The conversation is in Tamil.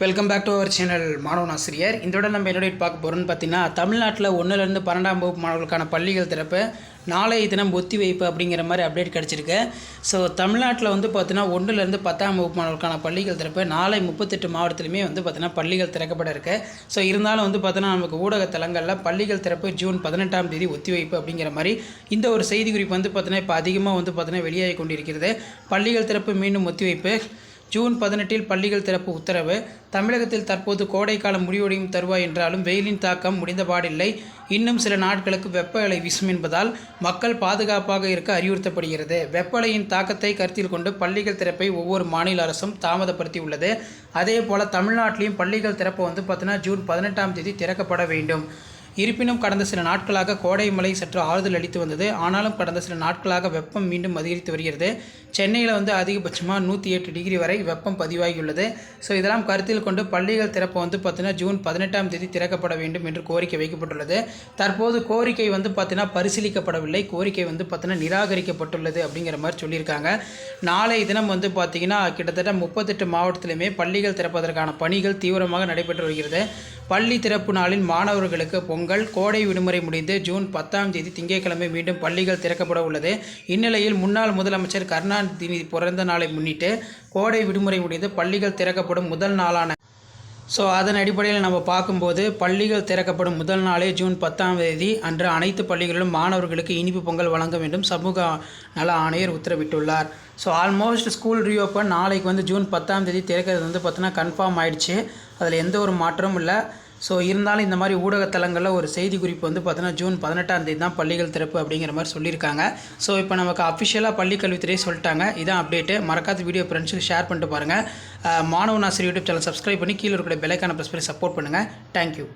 Welcome back to our channel மாணவன் ஆசிரியர். இதோட நம்ம என்னோட பார்க்க போகிறோம்னு பார்த்தீங்கன்னா, தமிழ்நாட்டில் 1லேருந்து 12ஆம் வகுப்பு மாணவர்களுக்கான பள்ளிகள் திறப்பு நாளைய தினம் ஒத்தி வைப்பு அப்படிங்கிற மாதிரி அப்டேட் கிடச்சிருக்கு. ஸோ தமிழ்நாட்டில் வந்து பார்த்தீங்கன்னா 1லேருந்து 10ஆம் வகுப்பு மாணவர்களுக்கான பள்ளிகள் திறப்பு நாளை 38 மாவட்டத்திலுமே வந்து பார்த்தீங்கன்னா பள்ளிகள் திறக்கப்பட இருக்குது. ஸோ இருந்தாலும் வந்து பார்த்தீங்கன்னா நமக்கு ஊடகத்தலங்களில் பள்ளிகள் திறப்பு ஜூன் 18ஆம் தேதி ஒத்தி வைப்பு அப்படிங்கிற மாதிரி இந்த ஒரு செய்தி குறிப்பு வந்து பார்த்தீங்கன்னா இப்போ அதிகமாக வந்து பார்த்தீங்கன்னா வெளியாகி கொண்டிருக்கிறது. பள்ளிகள் திறப்பு மீண்டும் ஒத்தி வைப்பு ஜூன் 18இல் பள்ளிகள் திறப்பு உத்தரவு. தமிழகத்தில் தற்போது கோடைக்காலம் முடிவடையும் தருவாய் என்றாலும் வெயிலின் தாக்கம் முடிந்தபாடில்லை. இன்னும் சில நாட்களுக்கு வெப்ப அலை வீசும் என்பதால் மக்கள் பாதுகாப்பாக இருக்க அறிவுறுத்தப்படுகிறது. வெப்ப அலையின் தாக்கத்தை கருத்தில் கொண்டு பள்ளிகள் திறப்பை ஒவ்வொரு மாநில அரசும் தாமதப்படுத்தி உள்ளது. அதே போல் தமிழ்நாட்டிலையும் பள்ளிகள் திறப்பு வந்து பார்த்தீங்கன்னா ஜூன் 18ஆம் தேதி திறக்கப்பட வேண்டும். இருப்பினும் கடந்த சில நாட்களாக கோடை மழை சற்று ஆறுதல் அளித்து வந்தது. ஆனாலும் கடந்த சில நாட்களாக வெப்பம் மீண்டும் அதிகரித்து வருகிறது. சென்னையில் வந்து அதிகபட்சமாக 108 டிகிரி வரை வெப்பம் பதிவாகியுள்ளது. ஸோ இதெல்லாம் கருத்தில் கொண்டு பள்ளிகள் திறப்பு வந்து பார்த்தீங்கன்னா ஜூன் 18ஆம் தேதி திறக்கப்பட வேண்டும் என்று கோரிக்கை வைக்கப்பட்டுள்ளது. தற்போது கோரிக்கை வந்து பார்த்தீங்கன்னா பரிசீலிக்கப்படவில்லை. கோரிக்கை வந்து பார்த்தீங்கன்னா நிராகரிக்கப்பட்டுள்ளது அப்படிங்கிற மாதிரி சொல்லியிருக்காங்க. நாளைய தினம் வந்து பார்த்தீங்கன்னா கிட்டத்தட்ட 38 மாவட்டத்திலுமே பள்ளிகள் திறப்பதற்கான பணிகள் தீவிரமாக நடைபெற்று வருகிறது. பள்ளி திறப்பு நாளில் மாணவர்களுக்கு பொங்கல், கோடை விடுமுறை முடிந்து ஜூன் 10ஆம் தேதி திங்கட்கிழமை மீண்டும் பள்ளிகள் திறக்கப்பட உள்ளது. இந்நிலையில் முன்னாள் முதலமைச்சர் கருணாநிதி பிறந்த நாளை முன்னிட்டு கோடை விடுமுறை முடிந்து பள்ளிகள் திறக்கப்படும் முதல் நாளான அதன் அடிப்படையில் நம்ம பார்க்கும்போது பள்ளிகள் திறக்கப்படும் முதல் நாளே ஜூன் 10ஆம் தேதி அன்று அனைத்து பள்ளிகளிலும் மாணவர்களுக்கு இனிப்பு பொங்கல் வழங்க வேண்டும் சமூக நல ஆணையர் உத்தரவிட்டுள்ளார். ஆல்மோஸ்ட் ஸ்கூல் ரீஓப்பன் நாளைக்கு வந்து ஜூன் 10ஆம் தேதி திறக்கிறது வந்து பார்த்தீங்கன்னா கன்ஃபார்ம் ஆயிடுச்சு. அதில் எந்த ஒரு மாற்றமும் இல்லை. இருந்தாலும் இந்த மாதிரி ஊடகத்தலங்களில் ஒரு செய்தி குறிப்பு வந்து பார்த்தீங்கன்னா ஜூன் 18ஆம் தேதி தான் பள்ளிகள் திறப்பு அப்படிங்கிற மாதிரி சொல்லியிருக்காங்க. இப்போ நமக்கு அஃபிஷியலாக பள்ளிக்கல்வித்துறை சொல்லிட்டாங்க. இதான் அப்டேட்டு. மறக்காத வீடியோ ஃப்ரெண்ட்ஸுக்கு ஷேர் பண்ணிட்டு பாருங்கள். மாணவன் ஆசிரியர் யூடியூப் சேனல் சப்ஸ்கிரைப் பண்ணி கீழே இருக்கிற பெல் ஐக்கானை ப்ரெஸ் பண்ணி சப்போர்ட் பண்ணுங்கள். தேங்க்யூ.